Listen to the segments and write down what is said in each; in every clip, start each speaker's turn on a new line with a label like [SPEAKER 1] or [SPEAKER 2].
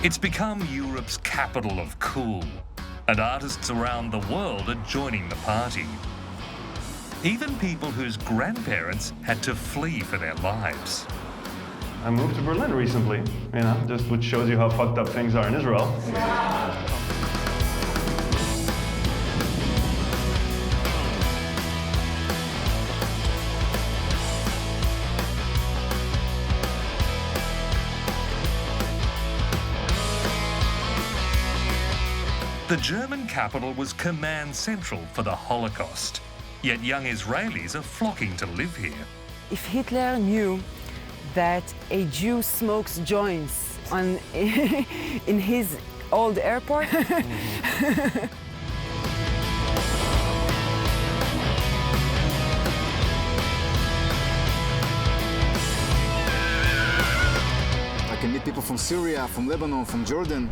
[SPEAKER 1] It's become Europe's capital of cool, and artists around the world are joining the party. Even people whose grandparents had to flee for their lives.
[SPEAKER 2] I moved to Berlin recently, just which shows you how fucked up things are in Israel.
[SPEAKER 1] The German capital was command central for the Holocaust, yet young Israelis are flocking to live here.
[SPEAKER 3] If Hitler knew that a Jew smokes joints in his old airport,
[SPEAKER 4] I can meet people from Syria, from Lebanon, from Jordan,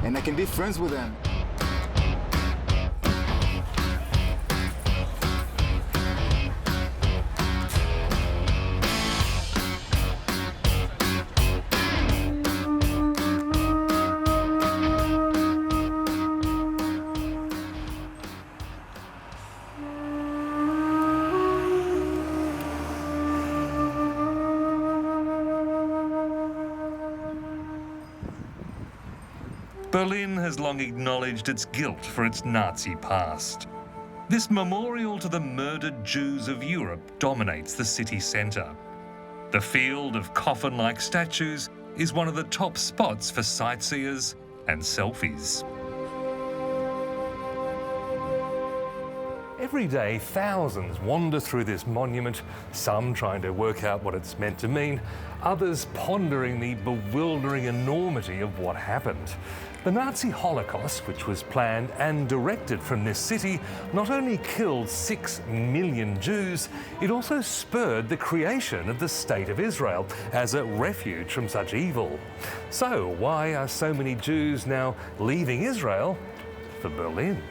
[SPEAKER 4] and I can be friends with them.
[SPEAKER 1] Berlin has long acknowledged its guilt for its Nazi past. This memorial to the murdered Jews of Europe dominates the city centre. The field of coffin-like statues is one of the top spots for sightseers and selfies.
[SPEAKER 5] Every day, thousands wander through this monument, some trying to work out what it's meant to mean, others pondering the bewildering enormity of what happened. The Nazi Holocaust, which was planned and directed from this city, not only killed 6 million Jews, it also spurred the creation of the State of Israel as a refuge from such evil. So why are so many Jews now leaving Israel for Berlin?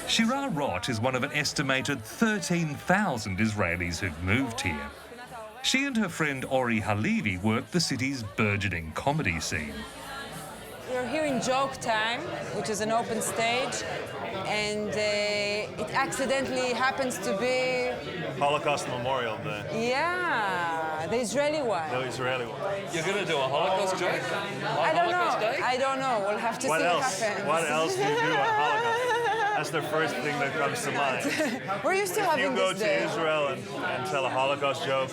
[SPEAKER 1] Shira Rott is one of an estimated 13,000 Israelis who've moved here. She and her friend Ori Halevi work the city's burgeoning comedy scene.
[SPEAKER 3] we're here in Joke Time, which is an open stage, and it accidentally happens to be...
[SPEAKER 2] Holocaust Memorial Day.
[SPEAKER 3] Yeah, the Israeli one.
[SPEAKER 2] The Israeli one.
[SPEAKER 5] You're going to do a Holocaust joke?
[SPEAKER 3] I don't know. I don't know. We'll have to see what happens.
[SPEAKER 2] What else do you do on Holocaust? That's the first thing that comes to mind.
[SPEAKER 3] We're used to having this day.
[SPEAKER 2] If you go to Israel and tell a Holocaust joke,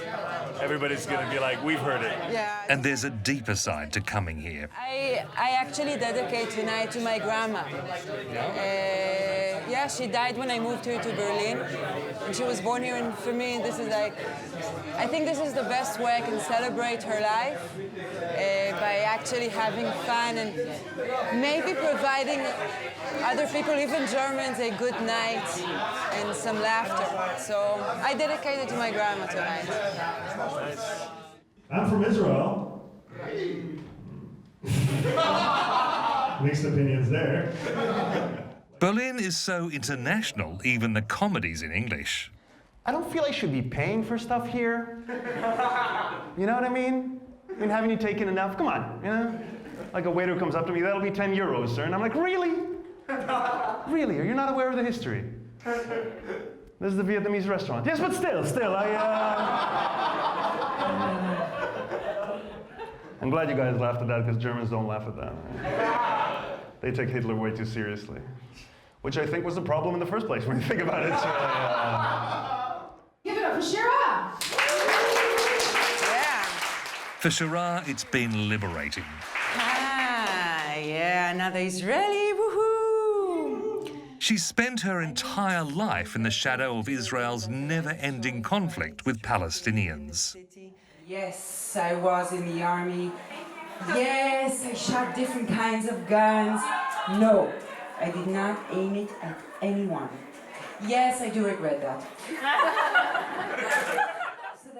[SPEAKER 2] everybody's going to be like, we've heard it.
[SPEAKER 3] Yeah.
[SPEAKER 1] And there's a deeper side to coming here.
[SPEAKER 3] I actually dedicate tonight to my grandma. Yeah, she died when I moved here to Berlin, and she was born here, and for me, this is like, I think this is the best way I can celebrate her life, by actually having fun and maybe providing other people, even Germans, a good night and some laughter. So I dedicate it to my grandma tonight.
[SPEAKER 6] I'm from Israel. Mixed opinions there.
[SPEAKER 1] Berlin is so international, even the comedy's in English.
[SPEAKER 2] I don't feel I should be paying for stuff here. You know what I mean? I mean, haven't you taken enough? Come on, you know? Like a waiter comes up to me, that'll be 10 euros, sir. And I'm like, really? Really? Are you not aware of the history? This is the Vietnamese restaurant. Yes, but still, I'm glad you guys laughed at that, because Germans don't laugh at that. They take Hitler way too seriously. Which I think was the problem in the first place, when you think about it. It's really,
[SPEAKER 7] Give it up for Shira!
[SPEAKER 3] Yeah.
[SPEAKER 1] For Shira, it's been liberating.
[SPEAKER 3] Ah, yeah, another Israeli, woohoo!
[SPEAKER 1] She spent her entire life in the shadow of Israel's never-ending conflict with Palestinians.
[SPEAKER 7] Yes, I was in the army. Yes, I shot different kinds of guns. No, I did not aim it at anyone. Yes, I do regret that.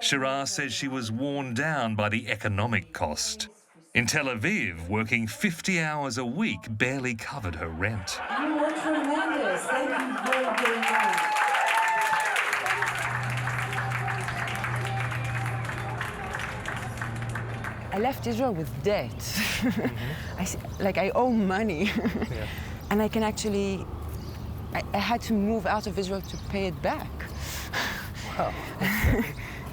[SPEAKER 1] Shiraz says she was worn down by the economic cost. In Tel Aviv, working 50 hours a week barely covered her rent.
[SPEAKER 7] You were tremendous. Thank you very, very much.
[SPEAKER 3] I left Israel with debt. I owe money.
[SPEAKER 5] Yeah.
[SPEAKER 3] And I can actually, I had to move out of Israel to pay it back.
[SPEAKER 5] Wow.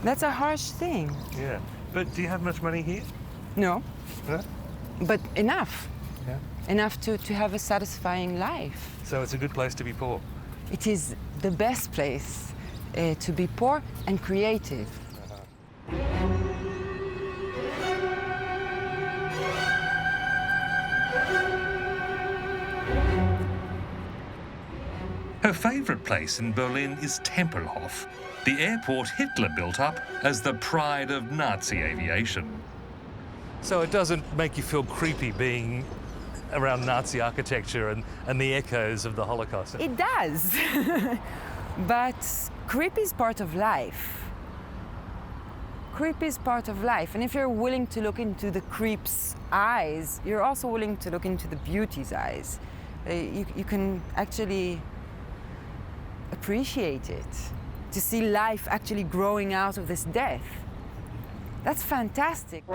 [SPEAKER 3] That's a harsh thing.
[SPEAKER 5] Yeah. But do you have much money here?
[SPEAKER 3] No,
[SPEAKER 5] No?
[SPEAKER 3] but enough.
[SPEAKER 5] Yeah.
[SPEAKER 3] Enough to have a satisfying life.
[SPEAKER 5] So it's a good place to be poor.
[SPEAKER 3] It is the best place to be poor and creative.
[SPEAKER 1] Her favourite place in Berlin is Templehof, the airport Hitler built up as the pride of Nazi aviation.
[SPEAKER 5] So it doesn't make you feel creepy being around Nazi architecture and the echoes of the Holocaust?
[SPEAKER 3] It does. But creep is part of life. Creep is part of life. And if you're willing to look into the creep's eyes, you're also willing to look into the beauty's eyes. You can actually appreciate it, to see life actually growing out of this death. That's fantastic.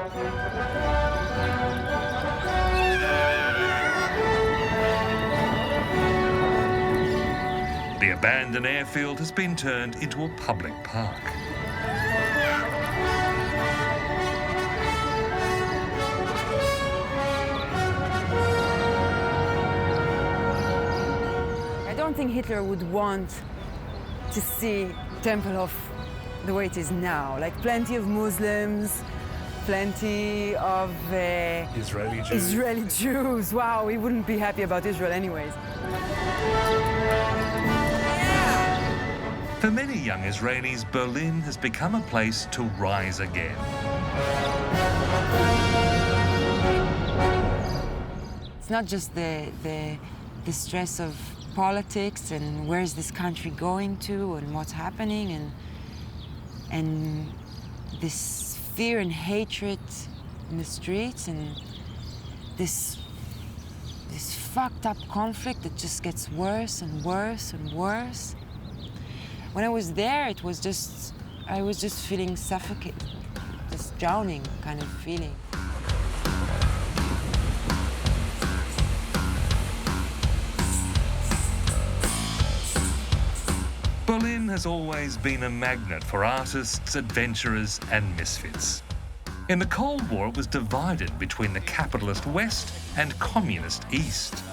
[SPEAKER 1] The abandoned airfield has been turned into a public park.
[SPEAKER 3] I don't think Hitler would want to see Templehof the way it is now. Like plenty of Muslims, plenty of
[SPEAKER 5] Israeli Jews.
[SPEAKER 3] Israeli Jews. Wow, we wouldn't be happy about Israel anyways.
[SPEAKER 1] For many young Israelis, Berlin has become a place to rise again.
[SPEAKER 3] It's not just the stress of politics and where's this country going to and what's happening and this fear and hatred in the streets and this fucked up conflict that just gets worse and worse and worse. When I was there, I was just feeling suffocated, just drowning kind of feeling.
[SPEAKER 1] Berlin has always been a magnet for artists, adventurers and misfits. In the Cold War, it was divided between the capitalist West and communist East.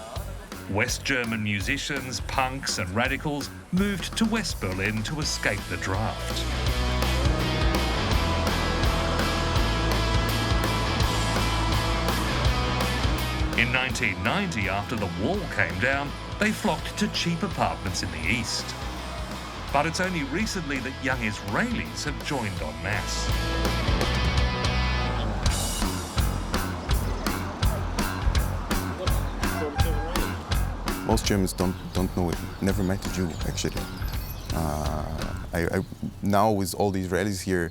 [SPEAKER 1] West German musicians, punks and radicals moved to West Berlin to escape the draft. In 1990, after the wall came down, they flocked to cheap apartments in the East. But it's only recently that young Israelis have joined en masse.
[SPEAKER 8] Most Germans don't know it, never met a Jew, actually. Now with all the Israelis here,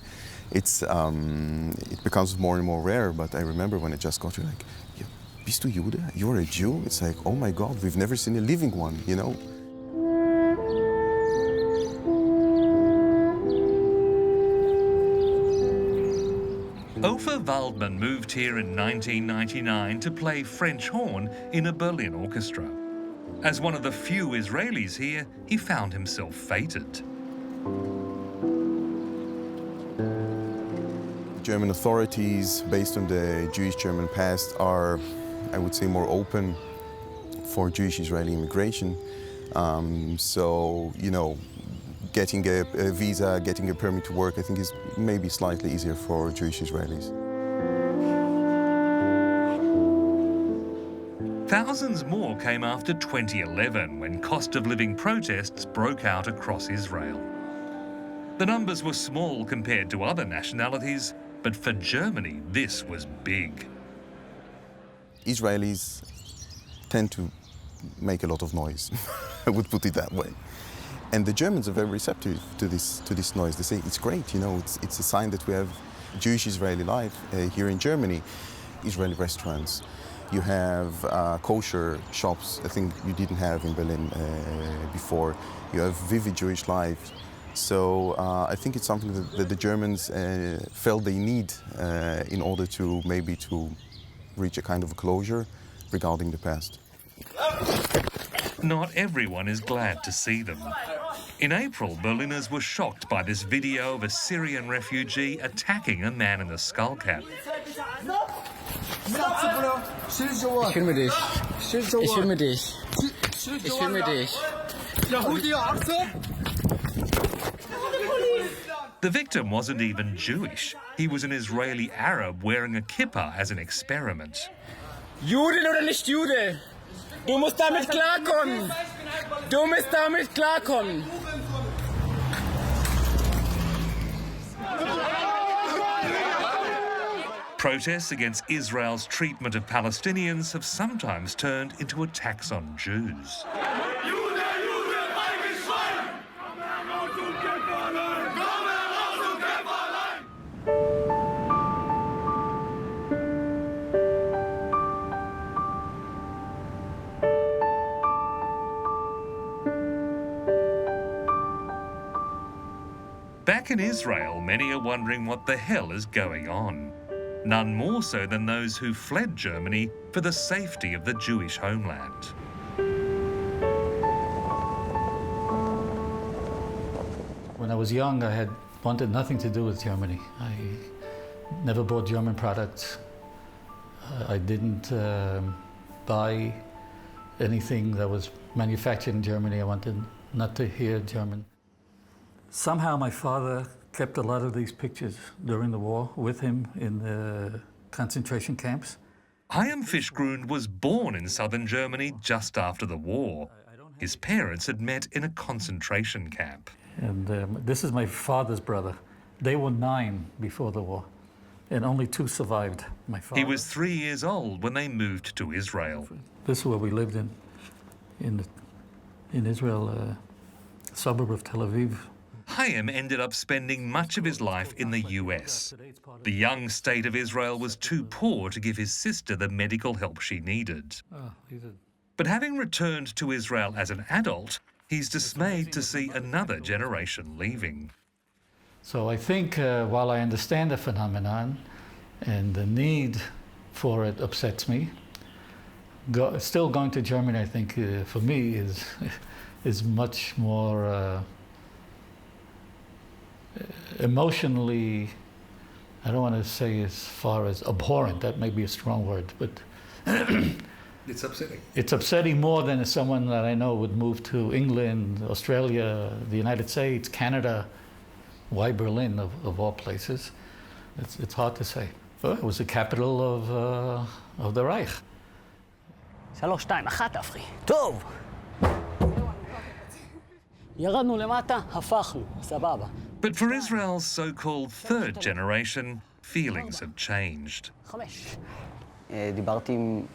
[SPEAKER 8] it becomes more and more rare, but I remember when I just got here, like, yeah, bist du Jude? You're a Jew? It's like, oh my God, we've never seen a living one, you know?
[SPEAKER 1] Ofer Waldman moved here in 1999 to play French horn in a Berlin orchestra. As one of the few Israelis here, he found himself fated.
[SPEAKER 8] German authorities, based on the Jewish-German past, are, I would say, more open for Jewish-Israeli immigration. So, you know, getting a visa, getting a permit to work, I think is maybe slightly easier for Jewish Israelis.
[SPEAKER 1] Thousands more came after 2011, when cost of living protests broke out across Israel. The numbers were small compared to other nationalities, but for Germany, this was big.
[SPEAKER 8] Israelis tend to make a lot of noise, I would put it that way. And the Germans are very receptive to this noise. They say, it's great, you know, it's a sign that we have Jewish Israeli life here in Germany. Israeli restaurants. You have kosher shops, I think you didn't have in Berlin before. You have vivid Jewish life. So I think it's something that the Germans felt they need in order to maybe to reach a kind of a closure regarding the past.
[SPEAKER 1] Not everyone is glad to see them. In April, Berliners were shocked by this video of a Syrian refugee attacking a man in a skull cap.
[SPEAKER 9] Ich filme dich. Ich filme dich. Ich filme dich.
[SPEAKER 1] The victim wasn't even Jewish. He was an Israeli Arab wearing a kippah as an experiment.
[SPEAKER 9] Jude oder nicht Jude? Du musst damit klarkommen. Du musst damit klarkommen.
[SPEAKER 1] Protests against Israel's treatment of Palestinians have sometimes turned into attacks on Jews. Back in Israel, many are wondering what the hell is going on. None more so than those who fled Germany for the safety of the Jewish homeland.
[SPEAKER 10] When I was young, I had wanted nothing to do with Germany. I never bought German products. I didn't buy anything that was manufactured in Germany. I wanted not to hear German. Somehow my father kept a lot of these pictures during the war with him in the concentration camps.
[SPEAKER 1] Chaim Fischgrund was born in southern Germany just after the war. His parents had met in a concentration camp.
[SPEAKER 10] And this is my father's brother. They were 9 before the war, and only 2 survived. My father.
[SPEAKER 1] He was 3 years old when they moved to Israel.
[SPEAKER 10] This is where we lived in Israel, suburb of Tel Aviv.
[SPEAKER 1] Chaim ended up spending much of his life in the US. The young state of Israel was too poor to give his sister the medical help she needed. But having returned to Israel as an adult, he's dismayed to see another generation leaving.
[SPEAKER 10] So I think while I understand the phenomenon and the need for it upsets me, still going to Germany, I think, for me is much more emotionally, I don't want to say as far as abhorrent, that may be a strong word, but
[SPEAKER 1] it's upsetting.
[SPEAKER 10] It's upsetting more than someone that I know would move to England, Australia, the United States, Canada. Why Berlin, of all places? It's hard to say. Well, it was the capital of the Reich.
[SPEAKER 11] 3, 2, 1, אפרי. טוב. ירדנו למטה, הפכנו, סבבה.
[SPEAKER 1] But for Israel's so-called third generation, feelings have changed.
[SPEAKER 11] 5. דיברתי עם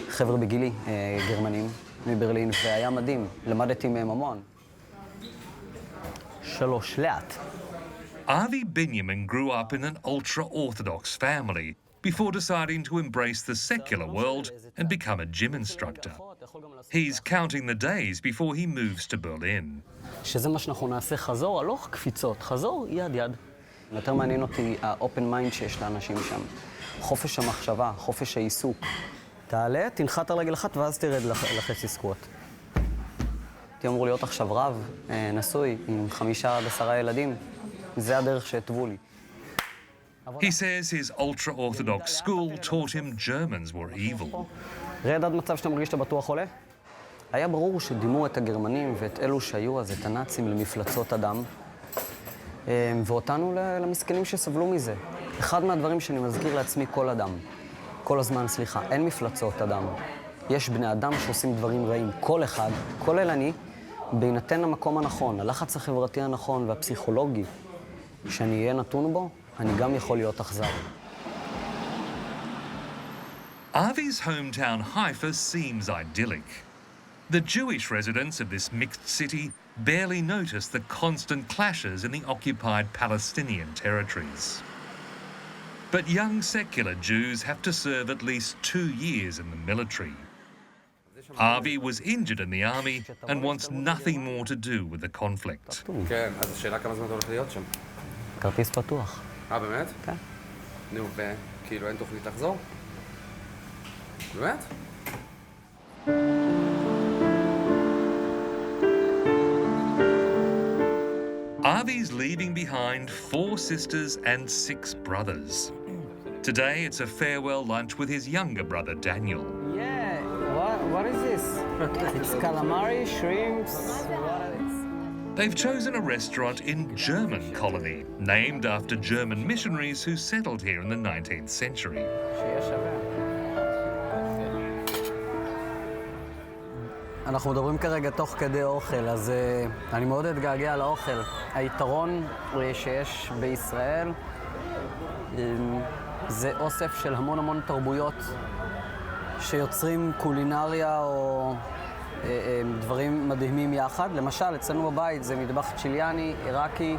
[SPEAKER 11] חבר'ה בגילי, גרמנים, מברלין, והיה מדהים. למדתי מהם המון. 3, לאט.
[SPEAKER 1] Avi Binyamin grew up in an ultra-Orthodox family before deciding to embrace the secular world and become a gym instructor. He's counting the days before he moves to Berlin.
[SPEAKER 11] שזה מה שאנחנו נעשה, חזור, הלוך קפיצות, חזור, יד יד. יותר מעניין אותי ה-open mind שיש לאנשים שם. חופש המחשבה, חופש העיסוק. תעלה, תנחת על רגל אחת ואז תרד לחצי סקווט. הייתי אמור להיות עכשיו רב, נשוי, עם 5 עד 10 ילדים. זה הדרך שהטבו לי.
[SPEAKER 1] He says his ultra-Orthodox school taught him Germans were evil.
[SPEAKER 11] רד עד מצב שאתה מרגיש שאתה בטוח חולה? היה ברור שדימו את הגרמנים ואת אלו שהיו אז את הנאצים למפלצות אדם, ואותנו למסכנים שסבלו מזה. אחד מהדברים שאני מזכיר לעצמי כל הזמן, סליחה, אין מפלצות אדם. יש בני אדם שעושים דברים רעים, כל אחד, כולל אני, בהינתן המקום הנכון, הלחץ החברתי הנכון והפסיכולוגי, שאני אהיה נתון בו, אני גם יכול להיות אכזר.
[SPEAKER 1] Avi's hometown Haifa seems idyllic. The Jewish residents of this mixed city barely notice the constant clashes in the occupied Palestinian territories. But young secular Jews have to serve at least 2 years in the military. Avi was injured in the army and wants nothing more to do with the conflict.
[SPEAKER 12] כן, אז השאלה כמה זמן אתה הולך להיות שם.
[SPEAKER 11] כרטיס פתוח.
[SPEAKER 12] באמת?
[SPEAKER 11] כן.
[SPEAKER 12] נו, וכאילו אין תוכנית לחזור? באמת?
[SPEAKER 1] Avi's leaving behind 4 sisters and 6 brothers. Today it's a farewell lunch with his younger brother Daniel.
[SPEAKER 11] Yeah, what is this? It's calamari, shrimps,
[SPEAKER 1] They've chosen a restaurant in German colony, named after German missionaries who settled here in the 19th century.
[SPEAKER 11] אנחנו מדברים כרגע תוך כדי אוכל, אז אני מאוד אתגעגע לאוכל. היתרון שיש בישראל זה אוסף של המון תרבויות שיוצרים קולינריה או דברים מדהימים יחד. למשל, אצלנו בבית זה מטבח צ'יליאני, עיראקי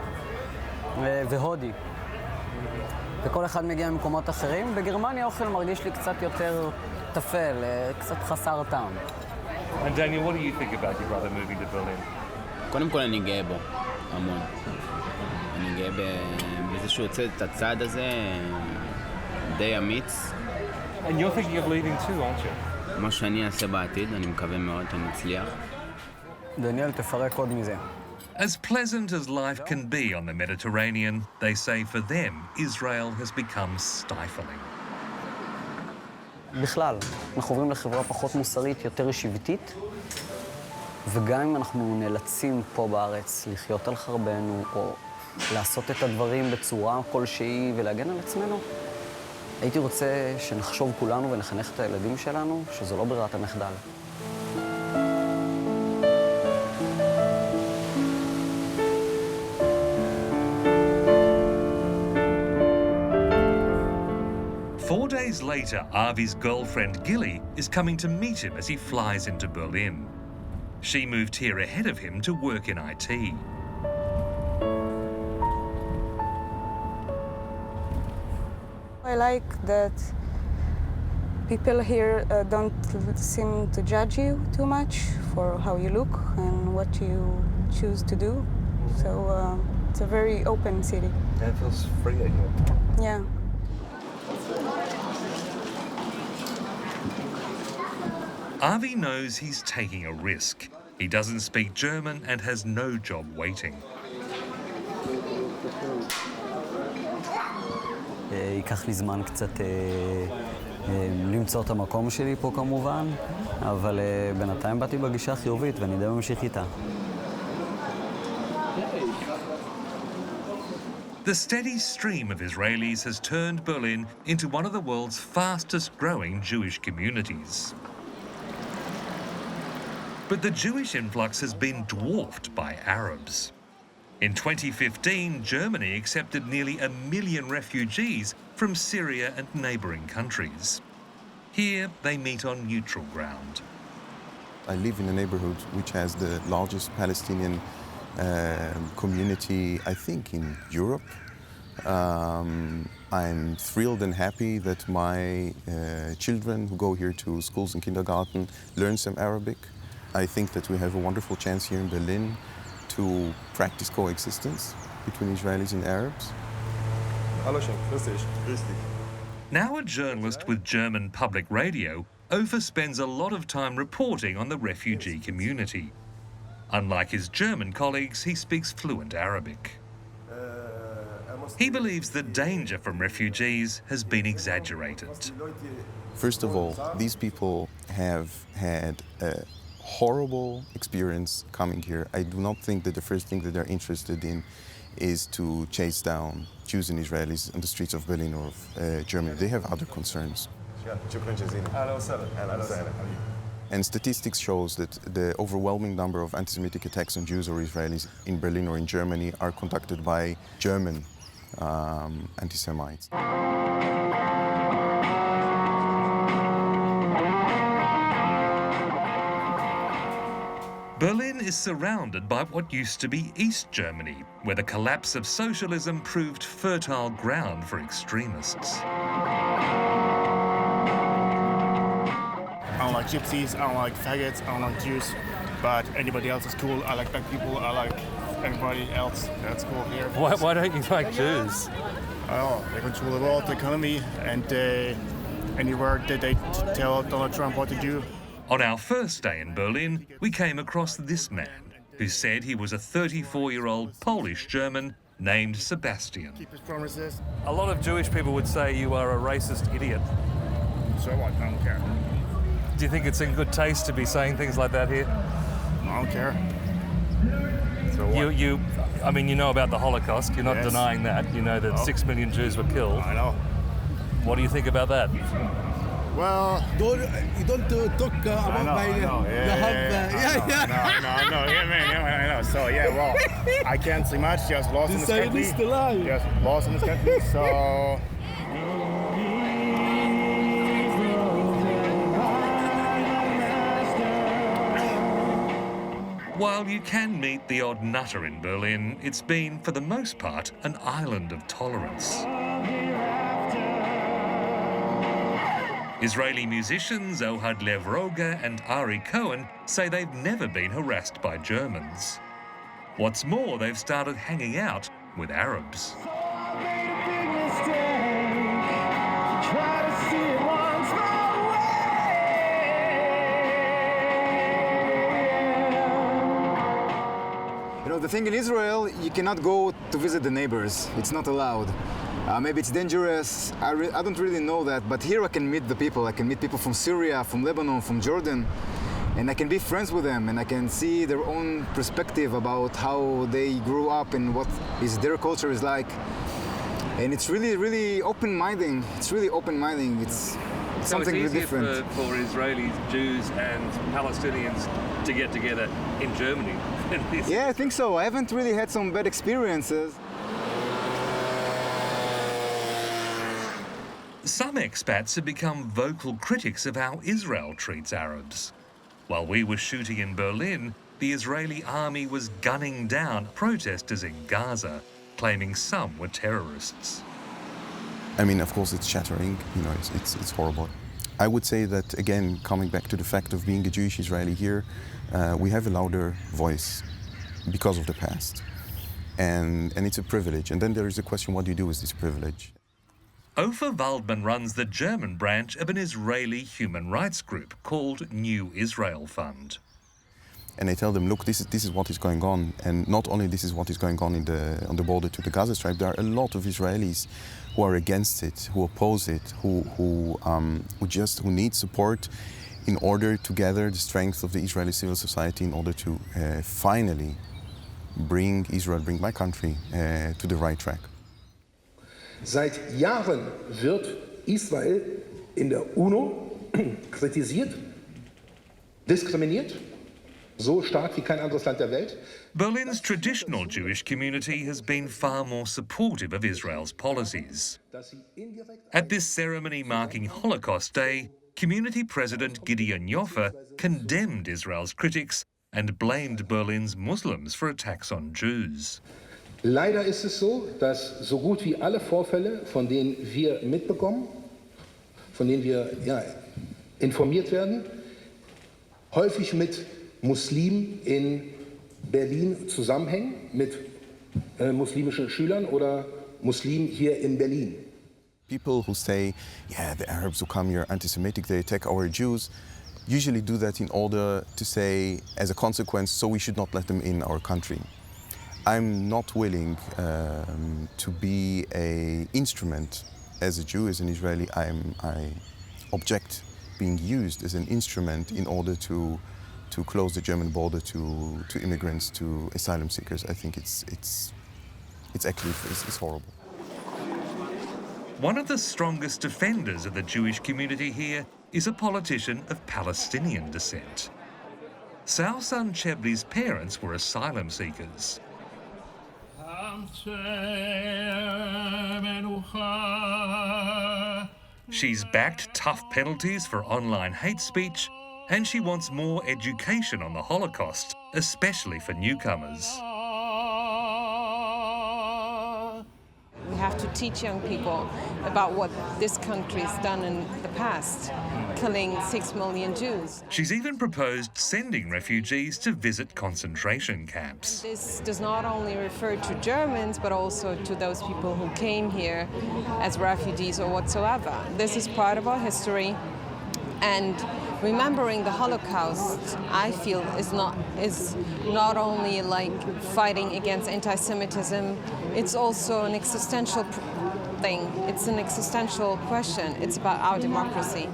[SPEAKER 11] והודי. וכל אחד מגיע ממקומות אחרים. בגרמניה האוכל מרגיש לי קצת יותר טפל, קצת חסר טעם.
[SPEAKER 5] And Daniel, what do you think about your brother moving to Berlin?
[SPEAKER 9] קודם כל אני גאה בו, המון. אני גאה בזה שהוא יוצא את הצעד הזה די אמיץ.
[SPEAKER 5] And you're thinking of leaving too, aren't you?
[SPEAKER 9] מה שאני אעשה בעתיד, אני מקווה מאוד שאני אצליח.
[SPEAKER 11] דניאל, תפרק עוד מזה.
[SPEAKER 1] As pleasant as life can be on the Mediterranean, they say for them, Israel has become stifling.
[SPEAKER 11] בכלל, אנחנו עוברים לחברה פחות מוסרית, יותר ישיבתית, וגם אם אנחנו נאלצים פה בארץ לחיות על חרבנו, או לעשות את הדברים בצורה כלשהי ולהגן על עצמנו, הייתי רוצה שנחשוב כולנו ונחנך את הילדים שלנו, שזו לא ברירת המחדל.
[SPEAKER 1] Four days later, Avi's girlfriend Gilly is coming to meet him as he flies into Berlin. She moved here ahead of him to work in IT.
[SPEAKER 13] I like that people here don't seem to judge you too much for how you look and what you choose to do. So it's a very open city.
[SPEAKER 5] Yeah, it feels free here.
[SPEAKER 13] Yeah.
[SPEAKER 1] Avi knows he's taking a risk. He doesn't speak German and has no job waiting.
[SPEAKER 11] ייקח לי זמן קצת למצוא את המקום שלי פה כמובן, אבל בינתיים באתי בגישה חיובית ואני די ממשיך איתה.
[SPEAKER 1] The steady stream of Israelis has turned Berlin into one of the world's fastest growing Jewish communities. But the Jewish influx has been dwarfed by Arabs. In 2015, Germany accepted nearly 1 million refugees from Syria and neighbouring countries. Here, they meet on neutral ground.
[SPEAKER 8] I live in a neighborhood which has the largest Palestinian community, I think, in Europe. I'm thrilled and happy that my children who go here to schools and kindergarten learn some Arabic. I think that we have a wonderful chance here in Berlin to practice coexistence between Israelis and Arabs.
[SPEAKER 1] Now a journalist with German public radio, Ofer spends a lot of time reporting on the refugee community. Unlike his German colleagues, he speaks fluent Arabic. He believes the danger from refugees has been exaggerated.
[SPEAKER 8] First of all, these people have had a horrible experience coming here. I do not think that the first thing that they're interested in is to chase down Jews and Israelis on the streets of Berlin or of Germany. They have other concerns. And statistics shows that the overwhelming number of anti-Semitic attacks on Jews or Israelis in Berlin or in Germany are conducted by German anti-Semites.
[SPEAKER 1] Berlin is surrounded by what used to be East Germany, where the collapse of socialism proved fertile ground for extremists.
[SPEAKER 14] I don't like gypsies, I don't like faggots, I don't like Jews, but anybody else is cool. I like black people, I like everybody else that's cool here.
[SPEAKER 5] Why don't you like Jews?
[SPEAKER 14] Oh, they control the world, the economy, and anywhere that they tell Donald Trump what to do.
[SPEAKER 1] On our first day in Berlin, we came across this man who said he was a 34-year-old Polish German named Sebastian.
[SPEAKER 14] Keep his promises.
[SPEAKER 5] A lot of Jewish people would say you are a racist idiot.
[SPEAKER 14] So what? I don't care.
[SPEAKER 5] Do you think it's in good taste to be saying things like that here?
[SPEAKER 14] I don't care. So what?
[SPEAKER 5] I mean, you know about the Holocaust. You're not
[SPEAKER 14] Yes.
[SPEAKER 5] denying that. You know that 6 million Jews were killed.
[SPEAKER 14] I know.
[SPEAKER 5] What do you think about that?
[SPEAKER 14] Well,
[SPEAKER 15] you don't talk about my.
[SPEAKER 14] I know. I know. So well, I can't say much. Just lost in this country. Just lost in this country. So.
[SPEAKER 1] While you can meet the odd nutter in Berlin, it's been, for the most part, an island of tolerance. Israeli musicians Ohad Lev Roger and Ari Cohen say they've never been harassed by Germans. What's more, they've started hanging out with Arabs.
[SPEAKER 4] You know, the thing in Israel, you cannot go to visit the neighbors. It's not allowed. Maybe it's dangerous. I don't really know that, but here I can meet the people. I can meet people from Syria, from Lebanon, from Jordan, and I can be friends with them, and I can see their own perspective about how they grew up and what their culture is like. And it's really, really open-minded. It's really open-minded. It's something really different.
[SPEAKER 5] So it's easier for Israelis, Jews, and Palestinians to get together in Germany.
[SPEAKER 4] Yeah, I think so. I haven't really had some bad experiences.
[SPEAKER 1] Some expats have become vocal critics of how Israel treats Arabs. While we were shooting in Berlin, the Israeli army was gunning down protesters in Gaza, claiming some were terrorists.
[SPEAKER 8] I mean, of course, it's shattering. You know, it's horrible. I would say that, again, coming back to the fact of being a Jewish Israeli here, we have a louder voice because of the past. And it's a privilege. And then there is a question, what do you do with this privilege?
[SPEAKER 1] Ofer Waldman runs the German branch of an Israeli human rights group called New Israel Fund.
[SPEAKER 8] And I tell them, look, this is what is going on. And not only this is what is going on on the border to the Gaza Strip, there are a lot of Israelis who are against it, who oppose it, who need support in order to gather the strength of the Israeli civil society in order to finally bring my country to the right track.
[SPEAKER 16] Seit Jahren wird Israel in der UNO kritisiert, diskriminiert, so stark wie kein anderes Land der Welt.
[SPEAKER 1] Berlin's traditional Jewish community has been far more supportive of Israel's policies. At this ceremony marking Holocaust Day, Community President Gideon Yoffe condemned Israel's critics and blamed Berlin's Muslims for attacks on Jews.
[SPEAKER 16] Leider ist es so, dass so gut wie alle Vorfälle, von denen wir mitbekommen, von denen wir informiert werden, häufig mit Muslimen in Berlin zusammenhängen, mit muslimischen Schülern oder Muslimen hier in Berlin.
[SPEAKER 8] People who say, yeah, the Arabs who come here are anti-Semitic, they attack our Jews, usually do that in order to say, as a consequence, so we should not let them in our country. I'm not willing to be an instrument as a Jew, as an Israeli. I object being used as an instrument in order to close the German border to immigrants, to asylum seekers. I think it's horrible.
[SPEAKER 1] One of the strongest defenders of the Jewish community here is a politician of Palestinian descent. Sausan Chebri's parents were asylum seekers. She's backed tough penalties for online hate speech, and she wants more education on the Holocaust especially for newcomers.
[SPEAKER 17] We have to teach young people about what this country's done in the past, killing 6 million Jews.
[SPEAKER 1] She's even proposed sending refugees to visit concentration camps.
[SPEAKER 17] This does not only refer to Germans, but also to those people who came here as refugees or whatsoever. This is part of our history, and remembering the Holocaust, I feel, is not only like fighting against anti-Semitism, it's also an existential thing. It's an existential question. It's about our democracy.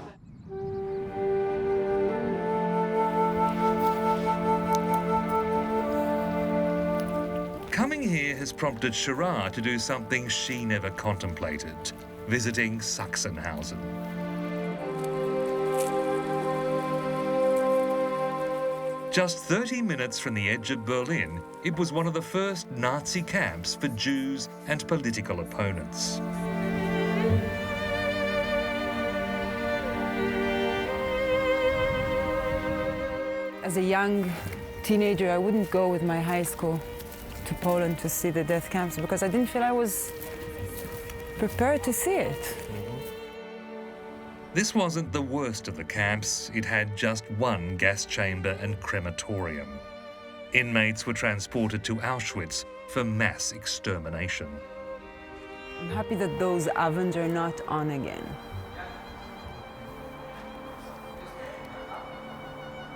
[SPEAKER 1] Coming here has prompted Shira to do something she never contemplated, visiting Sachsenhausen. Just 30 minutes from the edge of Berlin, it was one of the first Nazi camps for Jews and political opponents.
[SPEAKER 3] As a young teenager, I wouldn't go with my high school to Poland to see the death camps because I didn't feel I was prepared to see it.
[SPEAKER 1] This wasn't the worst of the camps. It had just one gas chamber and crematorium. Inmates were transported to Auschwitz for mass extermination.
[SPEAKER 3] I'm happy that those ovens are not on again.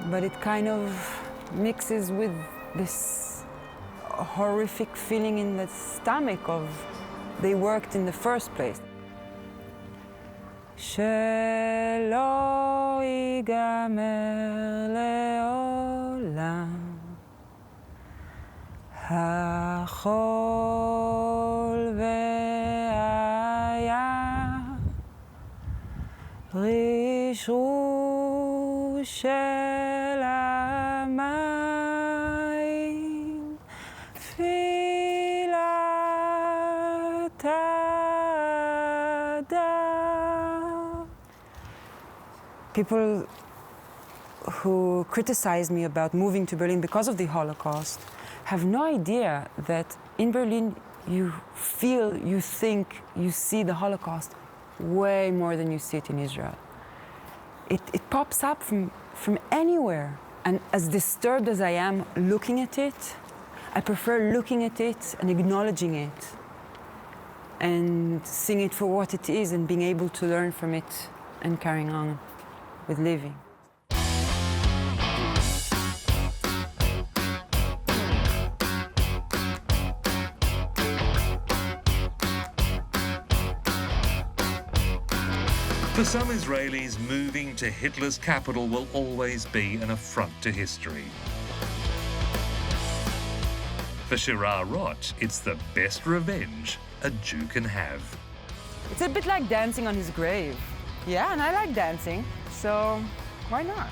[SPEAKER 3] But it kind of mixes with this horrific feeling in the stomach of they worked in the first place. שלא ייגמר לעולם החול והים רשרוש של המים תפילת People who criticize me about moving to Berlin because of the Holocaust have no idea that in Berlin you feel, you think, you see the Holocaust way more than you see it in Israel. It pops up from anywhere. And as disturbed as I am looking at it, I prefer looking at it and acknowledging it and seeing it for what it is and being able to learn from it and carrying on with living.
[SPEAKER 1] For some Israelis, moving to Hitler's capital will always be an affront to history. For Shira Roth, it's the best revenge a Jew can have.
[SPEAKER 3] It's a bit like dancing on his grave. Yeah, and I like dancing, so why not?